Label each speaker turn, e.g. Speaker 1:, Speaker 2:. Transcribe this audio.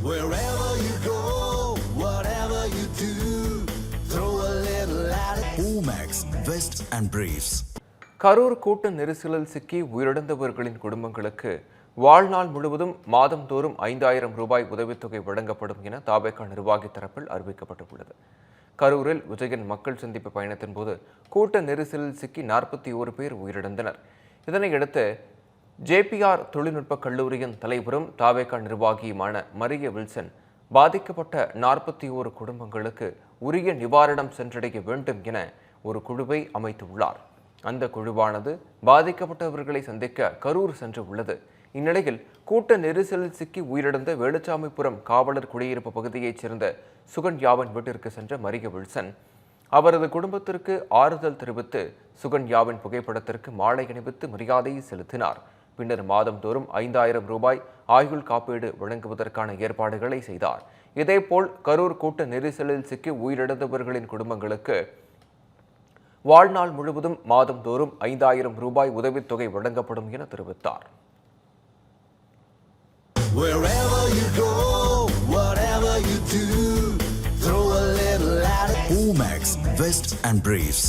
Speaker 1: Wherever you go, whatever you do, throw a little at it. Omax, Vest and Briefs.
Speaker 2: Karur கூட்ட நெரிசலில் சிக்கி உயிரிழந்தவர்களின் குடும்பங்களுக்கு வாழ்நாள் முழுவதும் மாதந்தோறும் 5000 ரூபாய் உதவித்தொகை வழங்கப்படும் என தாவேகா நிர்வாகி தரப்பில் அறிவிக்கப்பட்டுள்ளது. கரூரில் விஜயன் மக்கள் சந்திப்பு பயணத்தின் போது கூட்ட நெரிசலில் சிக்கி 41 பேர் உயிரிழந்தனர். இதனையடுத்து JPR தொழில்நுட்ப கல்லூரியின் தலைவரும் தாவேகா நிர்வாகியுமான மரிய வில்சன் பாதிக்கப்பட்ட 41 குடும்பங்களுக்கு உரிய நிவாரணம் சென்றடைய வேண்டும் என ஒரு குழுவை அமைத்துள்ளார். அந்த குழுவானது பாதிக்கப்பட்டவர்களை சந்திக்க கரூர் சென்று உள்ளது. இந்நிலையில் கூட்ட நெரிசலில் சிக்கி உயிரிழந்த வேலுச்சாமிபுரம் காவலர் குடியிருப்பு பகுதியைச் சேர்ந்த சுகன்யாவின் வீட்டிற்கு சென்ற மரிய வில்சன் அவரது குடும்பத்திற்கு ஆறுதல் தெரிவித்து சுகன்யாவின் புகைப்படத்திற்கு மாலை அணிவித்து மரியாதை செலுத்தினார். பின்னர் மாதந்தோறும் 5000 ரூபாய் ஆயுள் காப்பீடு வழங்குவதற்கான ஏற்பாடுகளை செய்தார். இதேபோல் கரூர் கூட்ட நெரிசலில் சிக்கி உயிரிழந்தவர்களின் குடும்பங்களுக்கு வாழ்நாள் முழுவதும் மாதந்தோறும் 5000 ரூபாய் உதவித்தொகை வழங்கப்படும் என தெரிவித்தார்.
Speaker 1: Wherever you go, whatever you do, throw a little at it. Omax, Vest and Briefs.